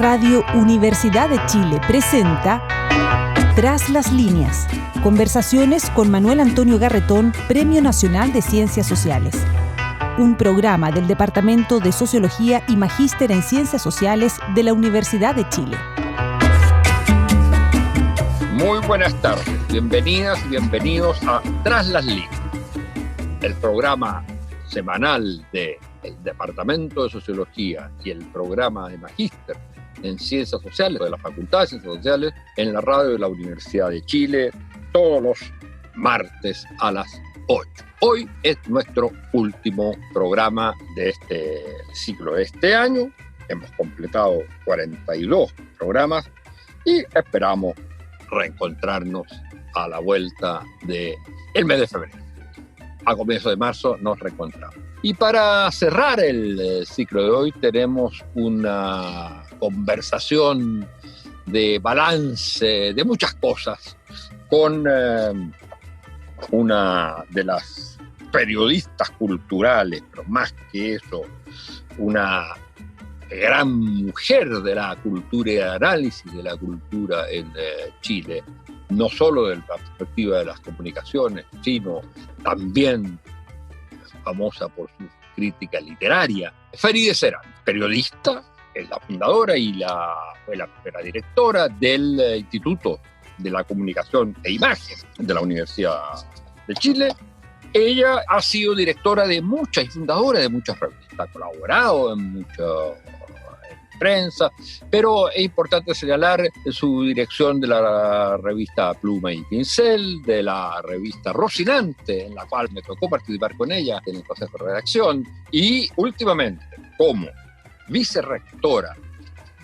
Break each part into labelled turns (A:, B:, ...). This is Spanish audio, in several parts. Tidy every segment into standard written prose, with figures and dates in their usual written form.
A: Radio Universidad de Chile presenta Tras las líneas, conversaciones con Manuel Antonio Garretón, Premio Nacional de Ciencias Sociales. Un programa del Departamento de Sociología y Magíster en Ciencias Sociales de la Universidad de Chile.
B: Muy buenas tardes, bienvenidas y bienvenidos a Tras las líneas, el programa semanal del Departamento de Sociología y el programa de Magíster en Ciencias Sociales de la Facultad de Ciencias Sociales en la radio de la Universidad de Chile, todos los martes a las 8. Hoy es nuestro último programa de este ciclo de este año. Hemos completado 42 programas y esperamos reencontrarnos a la vuelta del mes de febrero. A comienzos de marzo nos reencontramos. Y para cerrar el ciclo de hoy tenemos una conversación de balance de muchas cosas con una de las periodistas culturales, pero más que eso, una gran mujer de la cultura y de análisis de la cultura en Chile, no solo desde la perspectiva de las comunicaciones, sino también famosa por su crítica literaria. Farideh Serhan, periodista, es la fundadora fue la primera directora del Instituto de la Comunicación e Imagen de la Universidad de Chile. Ella ha sido directora de muchas y fundadora de muchas revistas, ha colaborado en muchas prensa, pero es importante señalar su dirección de la revista Pluma y Pincel, de la revista Rocinante, en la cual me tocó participar con ella en el proceso de redacción, y últimamente como vicerrectora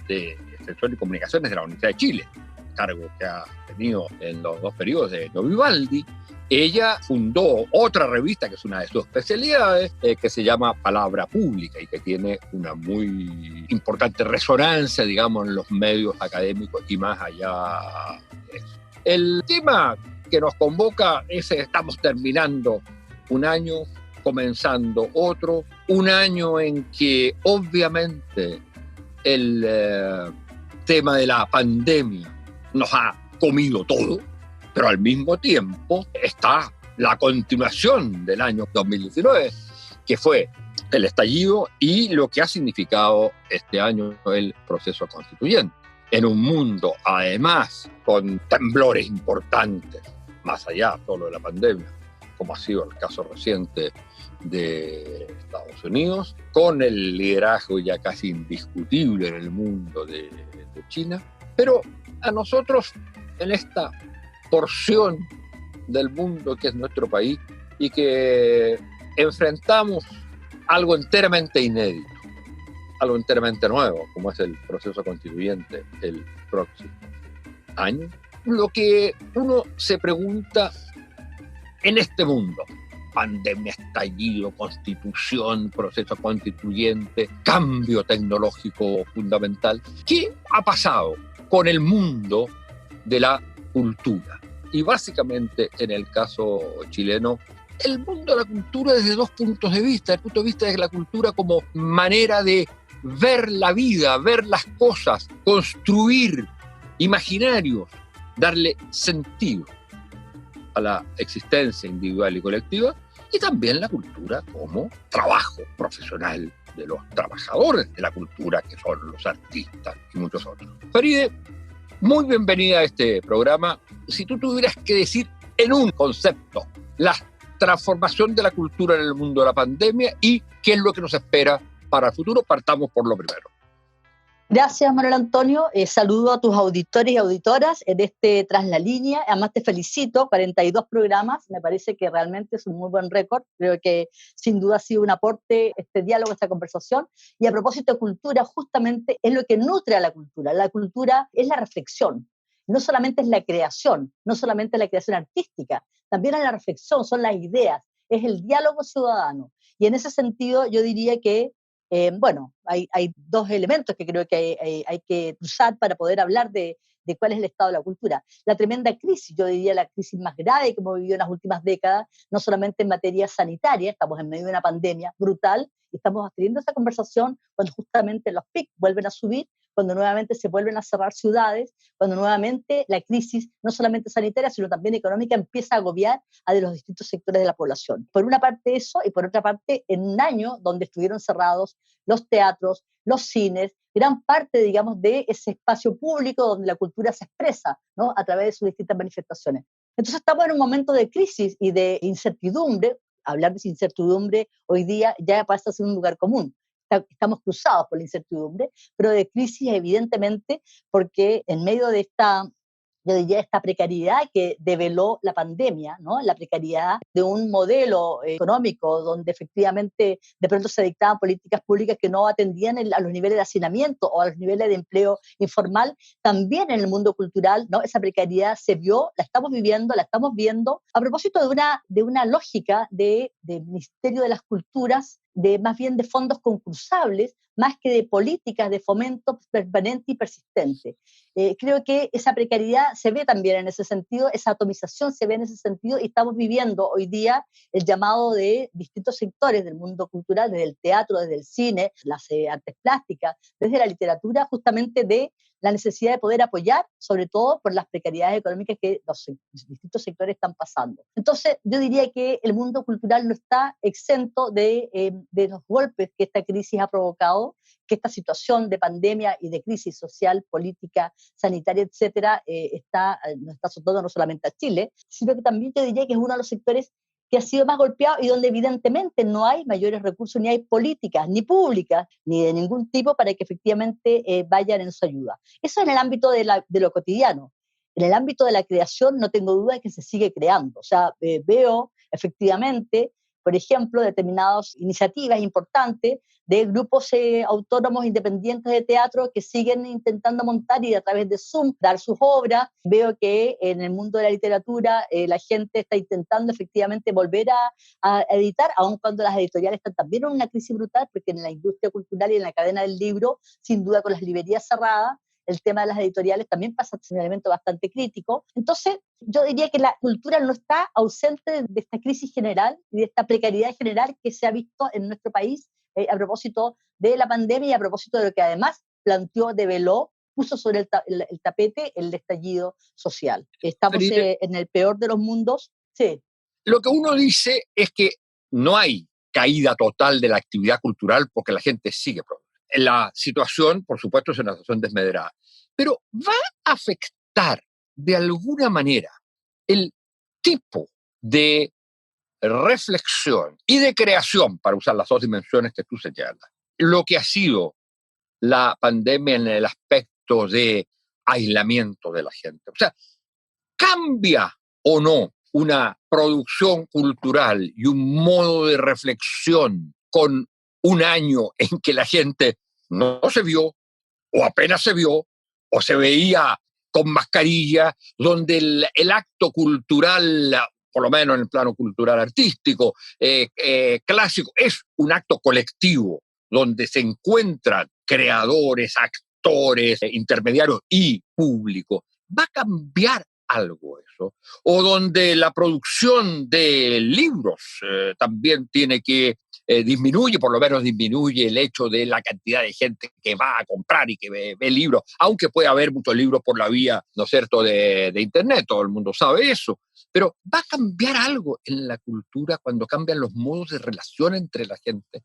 B: de Extensión y Comunicaciones de la Universidad de Chile, cargo que ha tenido en los dos periodos de Vivaldi. Ella fundó otra revista que es una de sus especialidades, que se llama Palabra Pública y que tiene una muy importante resonancia, digamos, en los medios académicos y más allá de eso. El tema que nos convoca es que estamos terminando un año, comenzando otro, un año en que obviamente el tema de la pandemia nos ha comido todo, pero al mismo tiempo está la continuación del año 2019, que fue el estallido y lo que ha significado este año el proceso constituyente. En un mundo, además, con temblores importantes, más allá solo de la pandemia, como ha sido el caso reciente de Estados Unidos, con el liderazgo ya casi indiscutible en el mundo de China. Pero a nosotros, en esta porción del mundo que es nuestro país y que enfrentamos algo enteramente inédito, algo enteramente nuevo, como es el proceso constituyente el próximo año. Lo que uno se pregunta en este mundo, pandemia, estallido, constitución, proceso constituyente, cambio tecnológico fundamental, ¿qué ha pasado con el mundo de la cultura? Y básicamente en el caso chileno, el mundo de la cultura desde dos puntos de vista. El punto de vista de la cultura como manera de ver la vida, ver las cosas, construir imaginarios, darle sentido a la existencia individual y colectiva, y también la cultura como trabajo profesional de los trabajadores de la cultura, que son los artistas y muchos otros. Farideh, muy bienvenida a este programa. Si tú tuvieras que decir en un concepto la transformación de la cultura en el mundo de la pandemia y qué es lo que nos espera para el futuro, partamos por lo primero.
C: Gracias, Manuel Antonio. Saludo a tus auditores y auditoras en este Tras la Línea. Además te felicito, 42 programas. Me parece que realmente es un muy buen récord. Creo que sin duda ha sido un aporte este diálogo, esta conversación. Y a propósito de cultura, justamente es lo que nutre a la cultura. La cultura es la reflexión. No solamente es la creación, no solamente es la creación artística, también es la reflexión, son las ideas, es el diálogo ciudadano. Y en ese sentido yo diría que hay dos elementos que creo que hay que usar para poder hablar de cuál es el estado de la cultura. La tremenda crisis, yo diría la crisis más grave que hemos vivido en las últimas décadas, no solamente en materia sanitaria, estamos en medio de una pandemia brutal, y estamos teniendo esa conversación cuando justamente los PIC vuelven a subir, cuando nuevamente se vuelven a cerrar ciudades, cuando nuevamente la crisis, no solamente sanitaria, sino también económica, empieza a agobiar a de los distintos sectores de la población. Por una parte eso, y por otra parte, en un año donde estuvieron cerrados los teatros, los cines, gran parte, digamos, de ese espacio público donde la cultura se expresa, ¿no?, a través de sus distintas manifestaciones. Entonces estamos en un momento de crisis y de incertidumbre. Hablar de incertidumbre hoy día ya pasa a ser un lugar común. Estamos cruzados por la incertidumbre, pero de crisis evidentemente, porque en medio de esta, yo diría, esta precariedad que develó la pandemia, ¿no?, la precariedad de un modelo económico donde efectivamente de pronto se dictaban políticas públicas que no atendían a los niveles de hacinamiento o a los niveles de empleo informal. También en el mundo cultural, ¿no?, esa precariedad se vio, la estamos viviendo, la estamos viendo a propósito de una lógica de Ministerio de las Culturas, de más bien de fondos concursables, más que de políticas de fomento permanente y persistente. Creo que esa precariedad se ve también en ese sentido, esa atomización se ve en ese sentido, y estamos viviendo hoy día el llamado de distintos sectores del mundo cultural, desde el teatro, desde el cine, las artes plásticas, desde la literatura, justamente de la necesidad de poder apoyar, sobre todo por las precariedades económicas que los distintos sectores están pasando. Entonces, yo diría que el mundo cultural no está exento de los golpes que esta crisis ha provocado, que esta situación de pandemia y de crisis social, política, sanitaria, etcétera, nos está azotando no solamente a Chile, sino que también yo diría que es uno de los sectores que ha sido más golpeado y donde evidentemente no hay mayores recursos, ni hay políticas, ni públicas, ni de ningún tipo para que efectivamente vayan en su ayuda. Eso en el ámbito de lo cotidiano. En el ámbito de la creación no tengo duda de que se sigue creando. O sea, veo efectivamente, por ejemplo, determinadas iniciativas importantes de grupos autónomos independientes de teatro que siguen intentando montar y a través de Zoom dar sus obras. Veo que en el mundo de la literatura la gente está intentando efectivamente volver a editar, aun cuando las editoriales están también en una crisis brutal, porque en la industria cultural y en la cadena del libro, sin duda con las librerías cerradas, el tema de las editoriales también pasa a ser un elemento bastante crítico. Entonces, yo diría que la cultura no está ausente de esta crisis general y de esta precariedad general que se ha visto en nuestro país a propósito de la pandemia y a propósito de lo que además planteó, develó, puso sobre el tapete el estallido social. Estamos en el peor de los mundos. Sí.
B: Lo que uno dice es que no hay caída total de la actividad cultural porque la gente sigue produciendo. La situación, por supuesto, es una situación desmedrada, pero va a afectar de alguna manera el tipo de reflexión y de creación, para usar las dos dimensiones que tú señalas, lo que ha sido la pandemia en el aspecto de aislamiento de la gente. O sea, ¿cambia o no una producción cultural y un modo de reflexión con un año en que la gente no se vio, o apenas se vio, o se veía con mascarilla, donde el acto cultural, por lo menos en el plano cultural artístico, clásico, es un acto colectivo, donde se encuentran creadores, actores, intermediarios y público? ¿Va a cambiar algo eso? O donde la producción de libros también tiene que disminuye, por lo menos disminuye el hecho de la cantidad de gente que va a comprar y que ve libros, aunque puede haber muchos libros por la vía, ¿no es cierto?, de Internet, todo el mundo sabe eso. Pero ¿va a cambiar algo en la cultura cuando cambian los modos de relación entre la gente?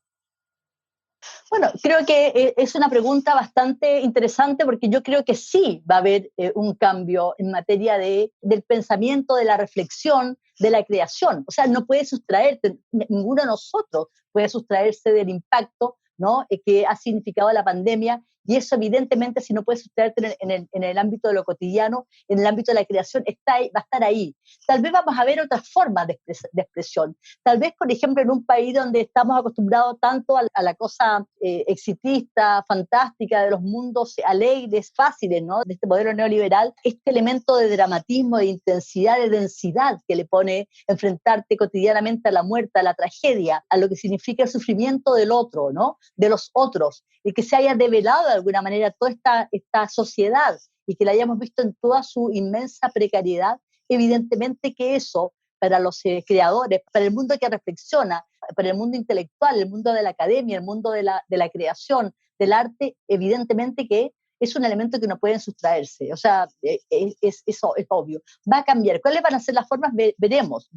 C: Bueno, creo que es una pregunta bastante interesante porque yo creo que sí va a haber un cambio en materia del pensamiento, de la reflexión, de la creación. O sea, no puede sustraerte, ninguno de nosotros puede sustraerse del impacto, ¿no?, que ha significado la pandemia, y eso evidentemente, si no puedes sustraerte en el ámbito de lo cotidiano, en el ámbito de la creación, va a estar ahí. Tal vez vamos a ver otras formas de expresión. Tal vez, por ejemplo, en un país donde estamos acostumbrados tanto a la cosa exitista, fantástica, de los mundos alegres, fáciles, ¿no?, de este modelo neoliberal, este elemento de dramatismo, de intensidad, de densidad que le pone enfrentarte cotidianamente a la muerte, a la tragedia, a lo que significa el sufrimiento del otro, ¿no?, de los otros, y que se haya develado de alguna manera toda esta sociedad y que la hayamos visto en toda su inmensa precariedad. Evidentemente que eso, para los creadores, para el mundo que reflexiona, para el mundo intelectual, el mundo de la academia, el mundo de la creación, del arte, evidentemente que es un elemento que no pueden sustraerse. O sea, eso es obvio. Va a cambiar. ¿Cuáles van a ser las formas? Veamos.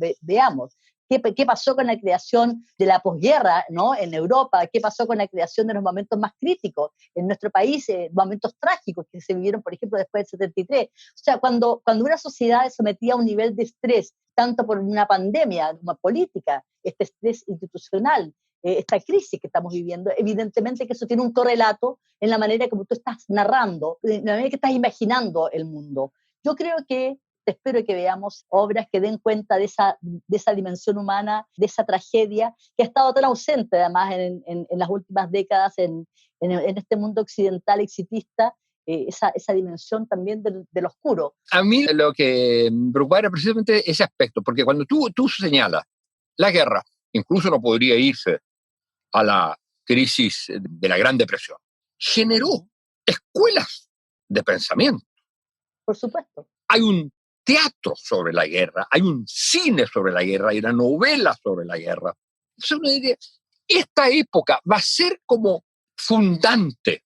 C: ¿Qué pasó con la creación de la posguerra, ¿no? En Europa? ¿Qué pasó con la creación de los momentos más críticos en nuestro país? Momentos trágicos que se vivieron, por ejemplo, después del 73. O sea, cuando una sociedad es sometida a un nivel de estrés, tanto por una pandemia, una política, este estrés institucional, esta crisis que estamos viviendo, evidentemente que eso tiene un correlato en la manera como tú estás narrando, en la manera que estás imaginando el mundo. Yo creo que espero que veamos obras que den cuenta de esa dimensión humana, de esa tragedia que ha estado tan ausente además en las últimas décadas en este mundo occidental exitista, esa dimensión también del oscuro.
B: A mí lo que me preocupa era precisamente ese aspecto, porque cuando tú señalas la guerra, incluso no podría irse a la crisis de la Gran Depresión, generó escuelas de pensamiento.
C: Por supuesto.
B: Hay un teatro sobre la guerra, hay un cine sobre la guerra, hay una novela sobre la guerra. Entonces uno diría, esta época va a ser como fundante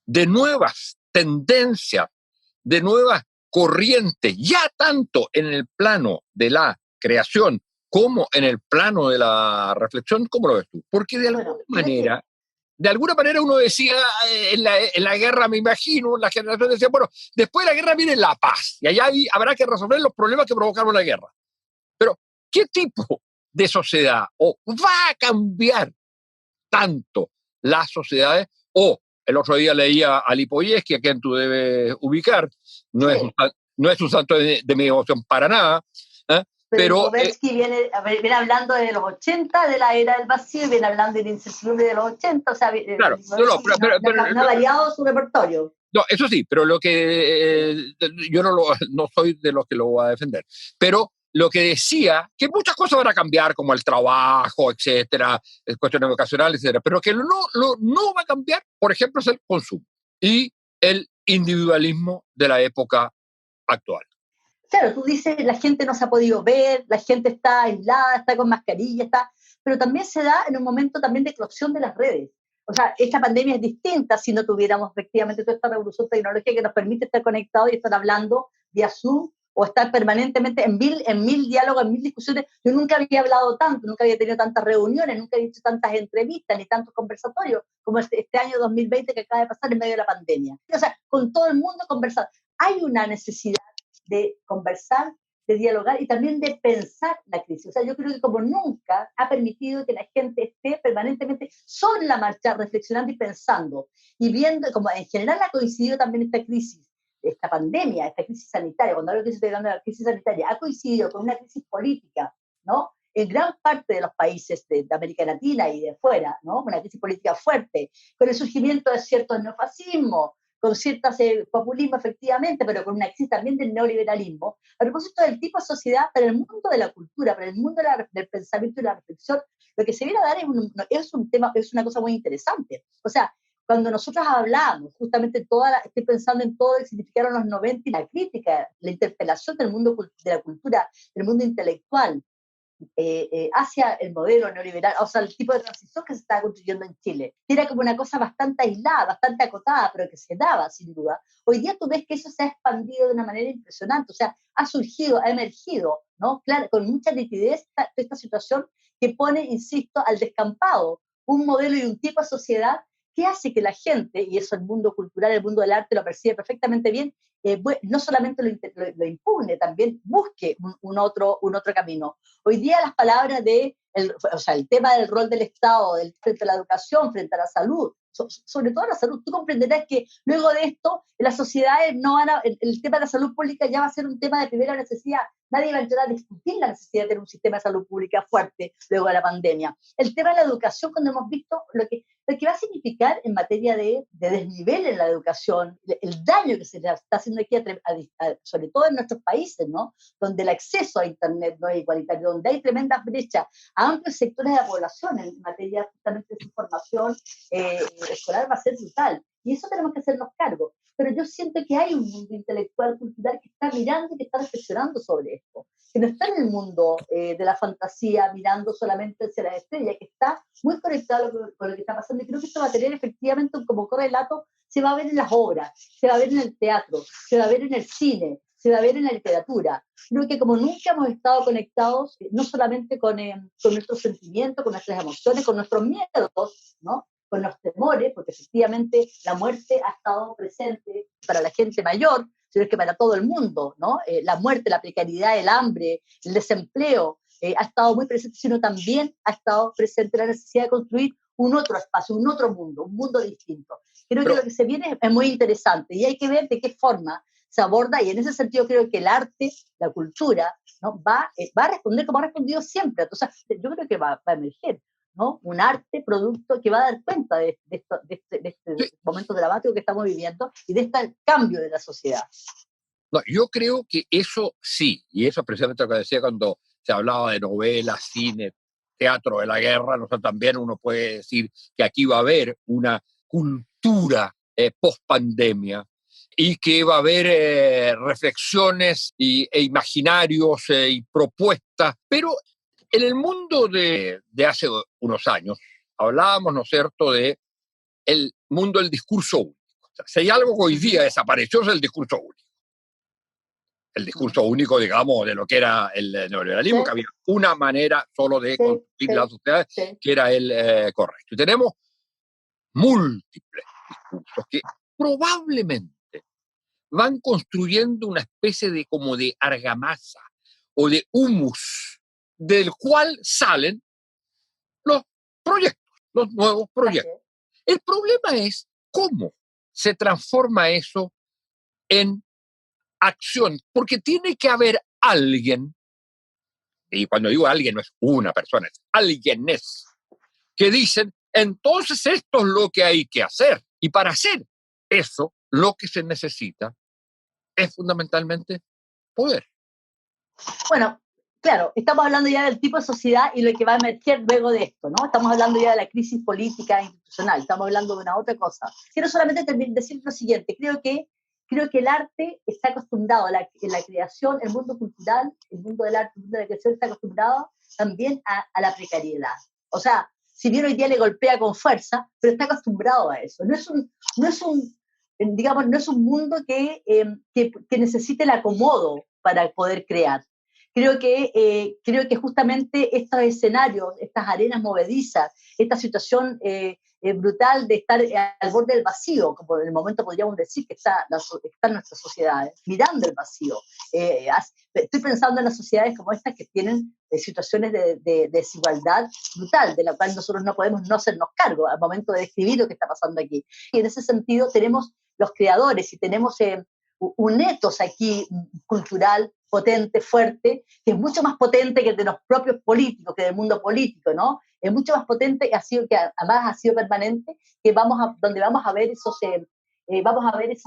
B: de nuevas tendencias, de nuevas corrientes, ya tanto en el plano de la creación como en el plano de la reflexión. ¿Cómo lo ves tú? Porque de alguna manera uno decía, en la guerra, me imagino, la generación decía, bueno, después de la guerra viene la paz, y allá habrá que resolver los problemas que provocaron la guerra. Pero, ¿qué tipo de sociedad va a cambiar tanto las sociedades? El otro día leía a Lipoyevsky, a quien tú debes ubicar, no es un santo de mi devoción para nada, pero
C: Lipovetsky viene hablando de los 80, de la era del vacío, viene hablando de la incertidumbre de los 80, o sea,
B: claro,
C: no ha variado su repertorio.
B: No, eso sí, pero lo que yo no soy de los que lo va a defender, pero lo que decía, que muchas cosas van a cambiar, como el trabajo, etcétera, cuestiones vocacionales, etcétera, pero que no va a cambiar, por ejemplo, es el consumo y el individualismo de la época actual.
C: Claro, tú dices, la gente no se ha podido ver, la gente está aislada, está con mascarilla, pero también se da en un momento también de eclosión de las redes. O sea, esta pandemia es distinta si no tuviéramos efectivamente toda esta revolución tecnológica que nos permite estar conectados y estar hablando vía Zoom o estar permanentemente en mil diálogos, en mil discusiones. Yo nunca había hablado tanto, nunca había tenido tantas reuniones, nunca había hecho tantas entrevistas ni tantos conversatorios como este año 2020 que acaba de pasar en medio de la pandemia. O sea, con todo el mundo conversando. Hay una necesidad de conversar, de dialogar y también de pensar la crisis. O sea, yo creo que como nunca ha permitido que la gente esté permanentemente sobre la marcha, reflexionando y pensando, y viendo, como en general ha coincidido también esta crisis, esta pandemia, esta crisis sanitaria, cuando hablo que estoy hablando de la crisis sanitaria, ha coincidido con una crisis política, ¿no? En gran parte de los países de América Latina y de fuera, ¿no? Una crisis política fuerte, con el surgimiento de ciertos neofascismos, con ciertas populismo efectivamente, pero con una crisis también del neoliberalismo, a propósito del tipo de sociedad para el mundo de la cultura, para el mundo del pensamiento y la reflexión, lo que se viene a dar es un tema, es una cosa muy interesante. O sea, cuando nosotros hablamos, justamente estoy pensando en todo lo que significaron los 90 y la crítica, la interpelación del mundo de la cultura, del mundo intelectual, hacia el modelo neoliberal, o sea, el tipo de transición que se estaba construyendo en Chile, que era como una cosa bastante aislada, bastante acotada, pero que se daba, sin duda. Hoy día tú ves que eso se ha expandido de una manera impresionante, o sea, ha surgido, ha emergido, ¿no? Claro, con mucha nitidez esta situación que pone, insisto, al descampado un modelo y un tipo de sociedad que hace que la gente, y eso el mundo cultural, el mundo del arte lo percibe perfectamente bien, no solamente lo impugne, también busque un otro camino. Hoy día las palabras el tema del rol del Estado frente a la educación, frente a la salud, sobre todo la salud, tú comprenderás que luego de esto las sociedades no van el tema de la salud pública ya va a ser un tema de primera necesidad. Nadie va a entrar a discutir la necesidad de tener un sistema de salud pública fuerte luego de la pandemia. El tema de la educación, cuando hemos visto lo que va a significar en materia de desnivel en la educación, el daño que se le está haciendo aquí, sobre todo en nuestros países, ¿no? Donde el acceso a Internet no es igualitario, donde hay tremendas brechas a amplios sectores de la población en materia justamente de su formación escolar, va a ser brutal. Y eso tenemos que hacernos cargo. pero yo siento que hay un mundo intelectual, cultural que está mirando y que está reflexionando sobre esto, que no está en el mundo de la fantasía mirando solamente hacia las estrellas, que está muy conectado con lo que está pasando, y creo que esto va a tener efectivamente como correlato, se va a ver en las obras, se va a ver en el teatro, se va a ver en el cine, se va a ver en la literatura. Creo que como nunca hemos estado conectados, no solamente con nuestros sentimientos, con nuestras emociones, con nuestros miedos, ¿no? Con los temores, porque efectivamente la muerte ha estado presente para la gente mayor, sino que para todo el mundo, ¿no? La muerte, la precariedad, el hambre, el desempleo, ha estado muy presente, sino también ha estado presente la necesidad de construir un otro espacio, un otro mundo, un mundo distinto. Creo que lo que se viene es muy interesante y hay que ver de qué forma se aborda, y en ese sentido creo que el arte, la cultura, ¿no? va a responder como ha respondido siempre. Entonces, yo creo que va a emerger, ¿no? Un arte, producto que va a dar cuenta de este momento dramático que estamos viviendo y de este cambio de la sociedad.
B: No, yo creo que eso sí, y eso es precisamente lo que decía cuando se hablaba de novelas, cine, teatro de la guerra, nosotros también uno puede decir que aquí va a haber una cultura post-pandemia y que va a haber reflexiones e imaginarios y propuestas, pero en el mundo de hace unos años hablábamos, ¿no es cierto?, de el mundo del discurso único. O sea, si hay algo que hoy día desapareció es el discurso único. El discurso único, digamos, de lo que era el neoliberalismo, que había una manera solo de construir la sociedad, que era el correcto. Y tenemos múltiples discursos que probablemente van construyendo una especie de como de argamasa o de humus del cual salen los proyectos, los nuevos proyectos. El problema es cómo se transforma eso en acción, porque tiene que haber alguien, y cuando digo alguien no es una persona, es alguienes, que dicen, entonces esto es lo que hay que hacer. Y para hacer eso, lo que se necesita es fundamentalmente poder.
C: Bueno, claro, estamos hablando ya del tipo de sociedad y lo que va a emerger luego de esto, ¿no? Estamos hablando ya de la crisis política e institucional, estamos hablando de una otra cosa. Quiero solamente decir lo siguiente, creo que el arte está acostumbrado, en la creación, el mundo cultural, el mundo del arte, el mundo de la creación está acostumbrado también a la precariedad. O sea, si bien hoy día le golpea con fuerza, pero está acostumbrado a eso. No es un mundo que necesite el acomodo para poder crear. Creo que justamente estos escenarios, estas arenas movedizas, esta situación brutal de estar al borde del vacío, como en el momento podríamos decir que están nuestras sociedades, mirando el vacío. Estoy pensando en las sociedades como estas que tienen situaciones de desigualdad brutal, de la cual nosotros no podemos no hacernos cargo al momento de describir lo que está pasando aquí. Y en ese sentido tenemos los creadores y tenemos un ethos aquí cultural potente, fuerte, que es mucho más potente que el de los propios políticos, que del mundo político, ¿no? Es mucho más potente que además ha sido permanente, donde vamos a ver esos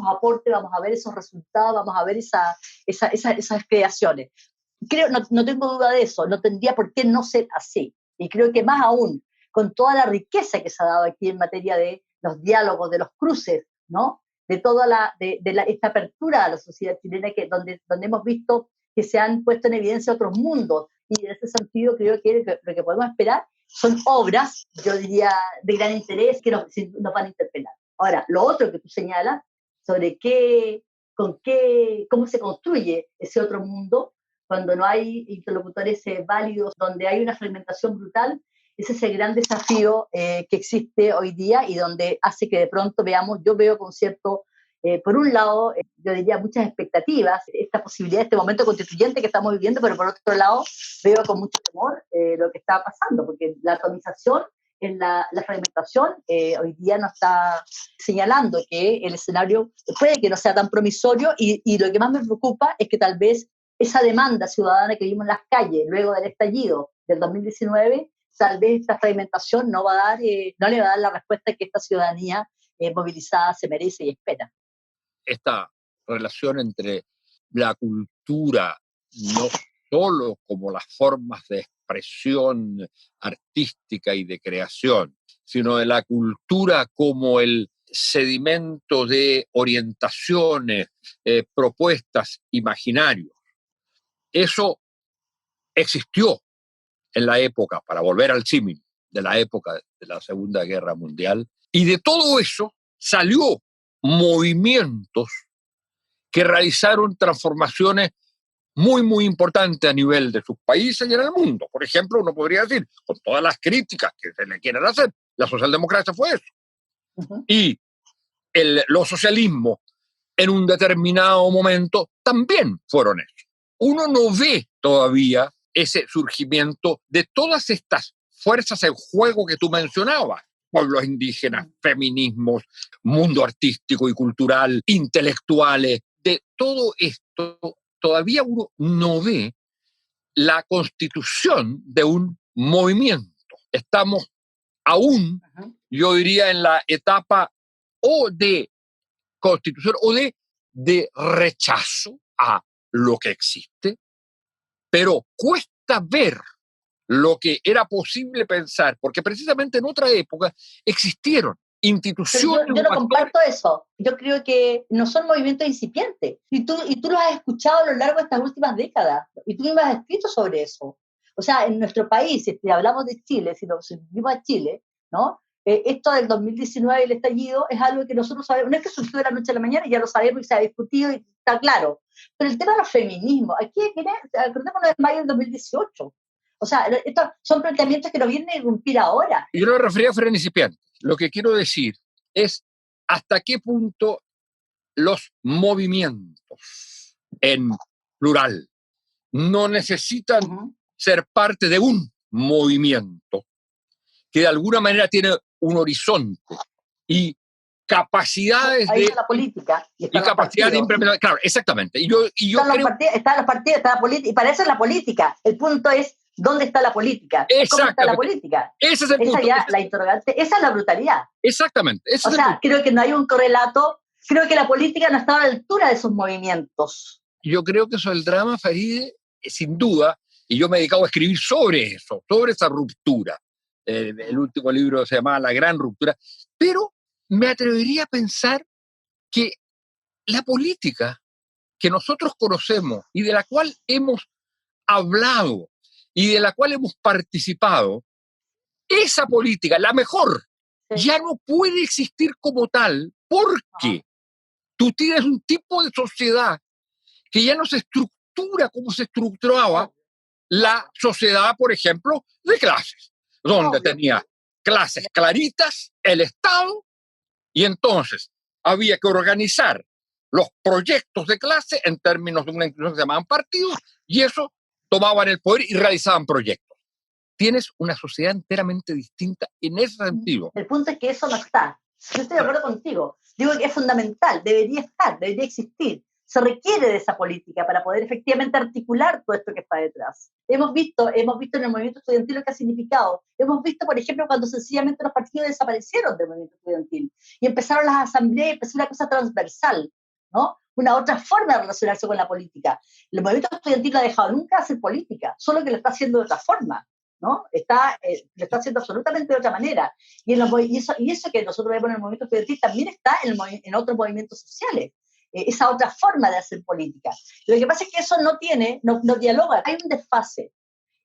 C: aportes, vamos a ver esos resultados, vamos a ver esas creaciones. No tengo duda de eso, no tendría por qué no ser así. Y creo que más aún, con toda la riqueza que se ha dado aquí en materia de los diálogos, de los cruces, ¿no? De toda esta apertura a la sociedad chilena, donde hemos visto que se han puesto en evidencia otros mundos, y en ese sentido creo que lo que podemos esperar son obras, yo diría, de gran interés que nos van a interpelar. Ahora, lo otro que tú señalas sobre cómo se construye ese otro mundo cuando no hay interlocutores válidos, donde hay una fragmentación brutal, ese es el gran desafío que existe hoy día y donde hace que de pronto yo veo con cierto, por un lado, yo diría muchas expectativas, esta posibilidad, este momento constituyente que estamos viviendo, pero por otro lado veo con mucho temor lo que está pasando, porque la atomización, la fragmentación, hoy día nos está señalando que el escenario puede que no sea tan promisorio y lo que más me preocupa es que tal vez esa demanda ciudadana que vimos en las calles luego del estallido del 2019, tal vez esta fragmentación no le va a dar la respuesta que esta ciudadanía movilizada se merece y espera.
B: Esta relación entre la cultura, no solo como las formas de expresión artística y de creación, sino de la cultura como sedimento de orientaciones, propuestas, imaginarios. Eso existió en la época, para volver al símil, de la época de la Segunda Guerra Mundial, y de todo eso salió movimientos que realizaron transformaciones muy, muy importantes a nivel de sus países y en el mundo. Por ejemplo, uno podría decir, con todas las críticas que se le quieran hacer, la socialdemocracia fue eso. Uh-huh. Y los socialismos en un determinado momento también fueron eso. Uno no ve todavía ese surgimiento de todas estas fuerzas en juego que tú mencionabas: pueblos indígenas, feminismos, mundo artístico y cultural, intelectuales. De todo esto todavía uno no ve la constitución de un movimiento. Estamos aún, yo diría, en la etapa o de constitución o de rechazo a lo que existe, pero cuesta ver lo que era posible pensar, porque precisamente en otra época existieron instituciones.
C: Yo no comparto eso. Yo creo que no son movimientos incipientes. Y tú los has escuchado a lo largo de estas últimas décadas. Y tú mismo has escrito sobre eso. O sea, en nuestro país, si hablamos de Chile, si vivimos a Chile, ¿no? Esto del 2019 y el estallido es algo que nosotros sabemos. No es que surgió de la noche a la mañana, ya lo sabemos y se ha discutido y está claro. Pero el tema de los feminismos, aquí viene, acordémonos de mayo del 2018. O sea, estos son planteamientos que nos vienen a irrumpir ahora.
B: Yo no me refería a fueran incipientes. Lo que quiero decir es hasta qué punto los movimientos en plural no necesitan ser parte de un movimiento que de alguna manera tiene un horizonte y capacidades
C: ahí está la política
B: y capacidad de implementar. Claro, exactamente.
C: Están los partidos, está la política, y para eso es la política. El punto es ¿dónde está la política? ¿Cómo está la política?
B: Ese es el punto.
C: Ya, la interrogante, esa es la brutalidad.
B: Exactamente.
C: O sea, creo que no hay un correlato. Creo que la política no está a la altura de esos movimientos.
B: Yo creo que eso es el drama, Faride, sin duda, y yo me he dedicado a escribir sobre eso, sobre esa ruptura. El último libro se llamaba La Gran Ruptura, pero me atrevería a pensar que la política que nosotros conocemos y de la cual hemos hablado y de la cual hemos participado, esa política, la mejor, ya no puede existir como tal porque tú tienes un tipo de sociedad que ya no se estructura como se estructuraba la sociedad, por ejemplo, de clases, donde tenía clases claritas, el Estado, y entonces había que organizar los proyectos de clase en términos de una institución que se llamaban partidos, y eso tomaban el poder y realizaban proyectos. Tienes una sociedad enteramente distinta en ese sentido.
C: El punto es que eso no está. Yo estoy de acuerdo contigo. Digo que es fundamental, debería estar, debería existir. Se requiere de esa política para poder efectivamente articular todo esto que está detrás. Hemos visto en el movimiento estudiantil lo que ha significado. Hemos visto, por ejemplo, cuando sencillamente los partidos desaparecieron del movimiento estudiantil y empezaron las asambleas y empezó una cosa transversal, ¿no? Una otra forma de relacionarse con la política. El movimiento estudiantil no ha dejado nunca de hacer política, solo que lo está haciendo de otra forma, ¿no? Lo está haciendo absolutamente de otra manera. Y eso que nosotros vemos en el movimiento estudiantil también está en otros movimientos sociales. Esa otra forma de hacer política. Lo que pasa es que eso no dialoga, hay un desfase.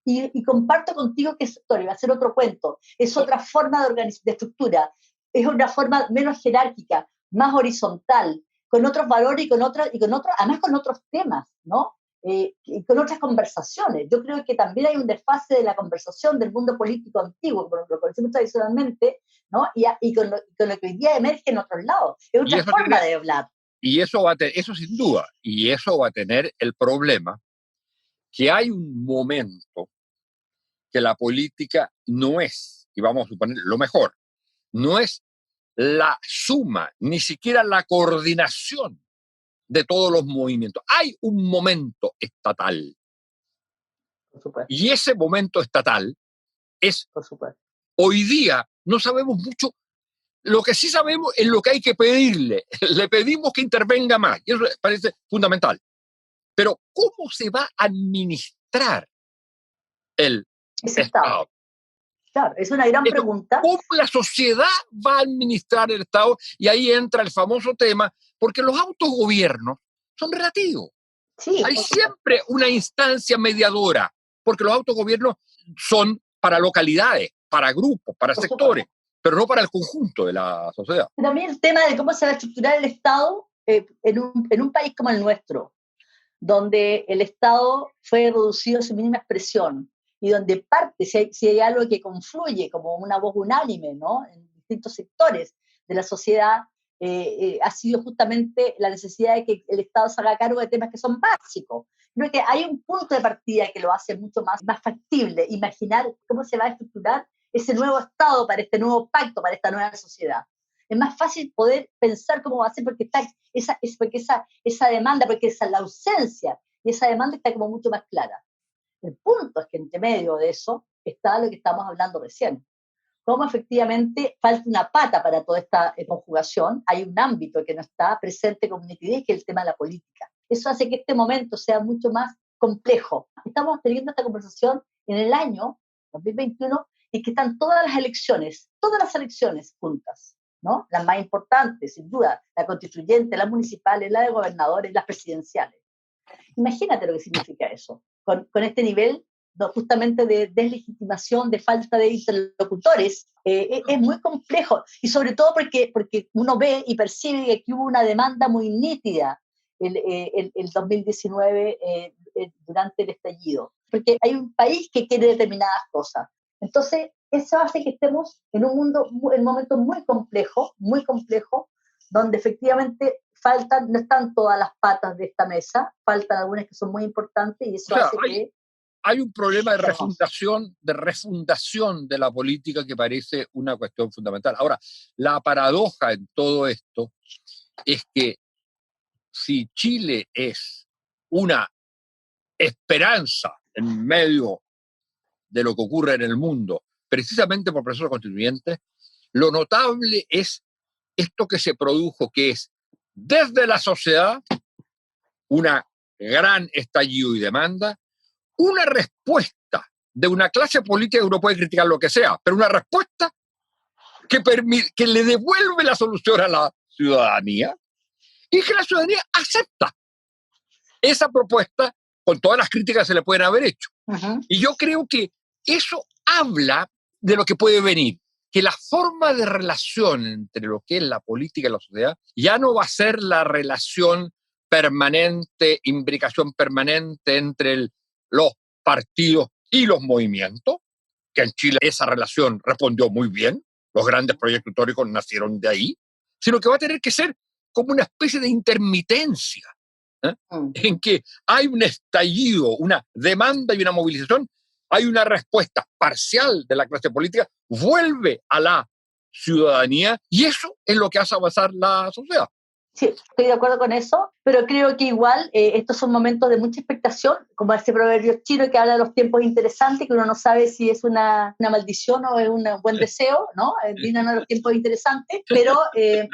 C: Y comparto contigo que esa historia va a ser otro cuento, es otra forma de estructura, es una forma menos jerárquica, más horizontal, con otros valores y con otros, además con otros temas, ¿no? Y con otras conversaciones. Yo creo que también hay un desfase de la conversación del mundo político antiguo, como lo conocemos tradicionalmente, ¿no? Y con lo que hoy día emerge en otros lados. Es otra forma de hablar.
B: Y eso eso sin duda, y eso va a tener el problema que hay un momento que la política no es, y vamos a suponer lo mejor, no es la suma, ni siquiera la coordinación de todos los movimientos. Hay un momento estatal.
C: Por supuesto.
B: Y ese momento estatal es,
C: por supuesto,
B: hoy día no sabemos mucho. Lo que sí sabemos es lo que hay que pedirle. Le pedimos que intervenga más, y eso parece fundamental. Pero ¿cómo se va a administrar el Estado?
C: Claro, es una gran
B: Esto,
C: pregunta.
B: ¿cómo la sociedad va a administrar el Estado? Y ahí entra el famoso tema, porque los autogobiernos son relativos.
C: Sí,
B: Hay siempre una instancia mediadora, porque los autogobiernos son para localidades, para grupos, para
C: por
B: sectores,
C: supuesto.
B: pero no para el conjunto de la sociedad.
C: También el tema de cómo se va a estructurar el Estado en un país como el nuestro, donde el Estado fue reducido a su mínima expresión y donde parte, si hay algo que confluye como una voz unánime, ¿no?, en distintos sectores de la sociedad, ha sido justamente la necesidad de que el Estado se haga cargo de temas que son básicos. Creo que hay un punto de partida que lo hace mucho más factible, imaginar cómo se va a estructurar ese nuevo Estado para este nuevo pacto, para esta nueva sociedad. Es más fácil poder pensar cómo va a ser porque está esa demanda, porque esa la ausencia y esa demanda está como mucho más clara. El punto es que entre medio de eso está lo que estamos hablando recién. Cómo efectivamente falta una pata para toda esta conjugación, hay un ámbito que no está presente con nitidez, que es el tema de la política. Eso hace que este momento sea mucho más complejo. Estamos teniendo esta conversación en el año 2021 y que están todas las elecciones juntas, ¿no? Las más importantes, sin duda, la constituyente, las municipales, la de gobernadores, las presidenciales. Imagínate lo que significa eso, con este nivel justamente de deslegitimación, de falta de interlocutores, es muy complejo, y sobre todo porque uno ve y percibe que aquí hubo una demanda muy nítida el 2019 durante el estallido, porque hay un país que quiere determinadas cosas. Entonces, eso hace que estemos en un momento muy complejo, donde efectivamente no están todas las patas de esta mesa, faltan algunas que son muy importantes y eso hace que...
B: Hay un problema de refundación de la política que parece una cuestión fundamental. Ahora, la paradoja en todo esto es que si Chile es una esperanza en medio de lo que ocurre en el mundo, precisamente por procesos constituyentes, lo notable es esto que se produjo, que es desde la sociedad una gran estallido y demanda, una respuesta de una clase política que uno puede criticar lo que sea, pero una respuesta que le devuelve la solución a la ciudadanía y que la ciudadanía acepta esa propuesta con todas las críticas que se le pueden haber hecho.
C: Uh-huh.
B: Y yo creo que eso habla de lo que puede venir, que la forma de relación entre lo que es la política y la sociedad ya no va a ser la relación permanente, imbricación permanente entre los partidos y los movimientos, que en Chile esa relación respondió muy bien, los grandes proyectos históricos nacieron de ahí, sino que va a tener que ser como una especie de intermitencia, en que hay un estallido, una demanda y una movilización, hay una respuesta parcial de la clase política, vuelve a la ciudadanía y eso es lo que hace avanzar la sociedad.
C: Sí, estoy de acuerdo con eso, pero creo que igual estos son momentos de mucha expectación, como ese proverbio chino que habla de los tiempos interesantes, que uno no sabe si es una maldición o es un buen deseo, ¿no? Vienen los tiempos interesantes,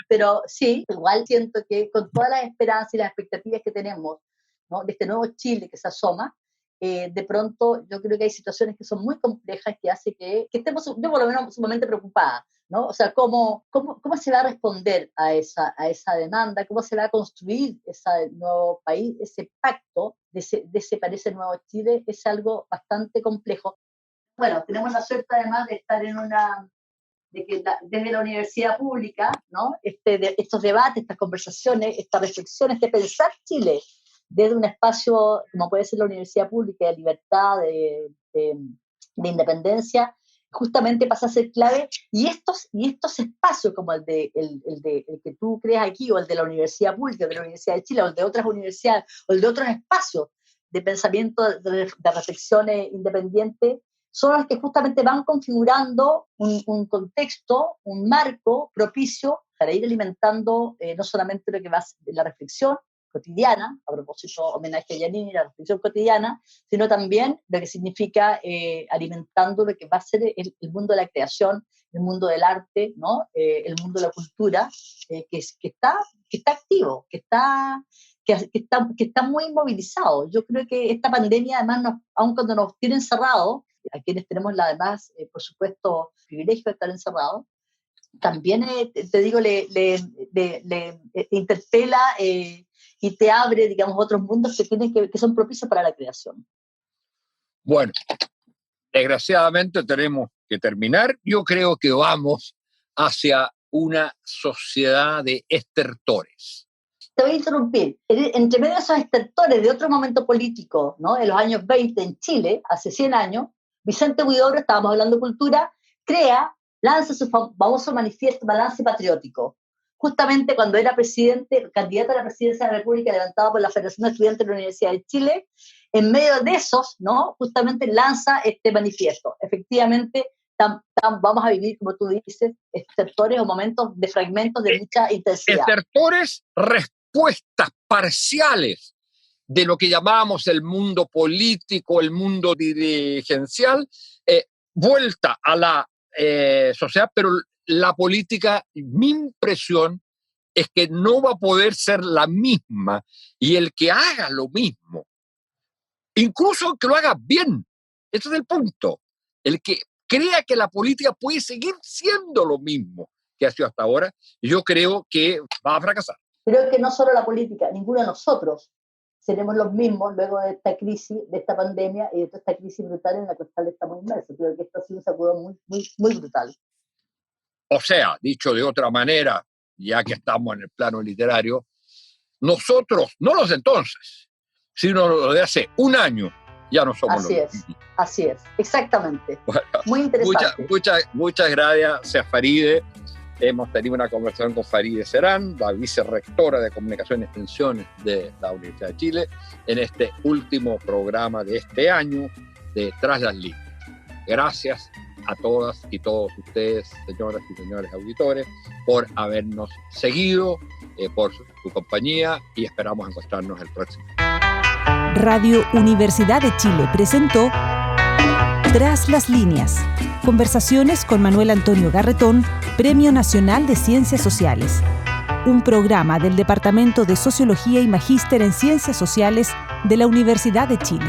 C: pero sí, igual siento que con todas las esperanzas y las expectativas que tenemos, ¿no?, de este nuevo Chile que se asoma, de pronto yo creo que hay situaciones que son muy complejas que hace que estemos, yo por lo menos, sumamente preocupada, ¿no? O sea, ¿cómo se va a responder a esa demanda? ¿Cómo se va a construir ese nuevo país? Ese pacto de ese nuevo Chile es algo bastante complejo. Bueno, tenemos la suerte además de estar desde la universidad pública, ¿no?, estos debates, estas conversaciones, estas reflexiones, de pensar Chile desde un espacio como puede ser la universidad pública, de libertad, de independencia, justamente pasa a ser clave, y estos espacios como el que tú creas aquí, o el de la Universidad Pública, de la Universidad de Chile, o el de otras universidades, o el de otros espacios de pensamiento, de reflexiones independientes, son los que justamente van configurando un contexto, un marco propicio para ir alimentando no solamente lo que va a ser la reflexión cotidiana, a propósito, homenaje a Giannini, la reflexión cotidiana, sino también lo que significa alimentando lo que va a ser el mundo de la creación, el mundo del arte, ¿no? El mundo de la cultura, que está activo, que está están muy movilizados. Yo creo que esta pandemia, además, aun cuando nos tiene encerrados, a quienes tenemos además, por supuesto, privilegio de estar encerrados, también, te digo, le interpela y te abre, digamos, otros mundos que son propicios para la creación.
B: Bueno, desgraciadamente tenemos que terminar. Yo creo que vamos hacia una sociedad de estertores.
C: Te voy a interrumpir. Entre medio de esos estertores de otro momento político, ¿no? En los años 20 en Chile, hace 100 años, Vicente Huidobro, estábamos hablando de cultura, lanza su famoso manifiesto Balance Patriótico. Justamente cuando era candidato a la presidencia de la República, levantado por la Federación de Estudiantes de la Universidad de Chile, en medio de esos, ¿no? Justamente lanza este manifiesto. Efectivamente, vamos a vivir, como tú dices, estertores o momentos de fragmentos de mucha intensidad.
B: Estertores, respuestas parciales de lo que llamábamos el mundo político, el mundo dirigencial, vuelta a la sociedad, pero la política, mi impresión es que no va a poder ser la misma, y el que haga lo mismo, incluso que lo haga bien, ese es el punto, el que crea que la política puede seguir siendo lo mismo que ha sido hasta ahora, yo creo que va a fracasar.
C: Creo que no solo la política, ninguno de nosotros seremos los mismos luego de esta crisis, de esta pandemia y de toda esta crisis brutal en la cual estamos inmersos. Creo que esto ha sido un sacudo muy, muy, muy brutal.
B: O sea, dicho de otra manera, ya que estamos en el plano literario, nosotros, no los de entonces, sino los de hace un año, ya no somos
C: Así es, exactamente. Bueno, muy interesante.
B: Muchas gracias, Faride. Hemos tenido una conversación con Faride Serán, la vicerrectora de Comunicación y Extensiones de la Universidad de Chile, en este último programa de este año de Tras las Líneas. Gracias a todas y todos ustedes, señoras y señores auditores, por habernos seguido, por su compañía, y esperamos encontrarnos el próximo.
A: Radio Universidad de Chile presentó Tras las Líneas. Conversaciones con Manuel Antonio Garretón, Premio Nacional de Ciencias Sociales. Un programa del Departamento de Sociología y Magíster en Ciencias Sociales de la Universidad de Chile.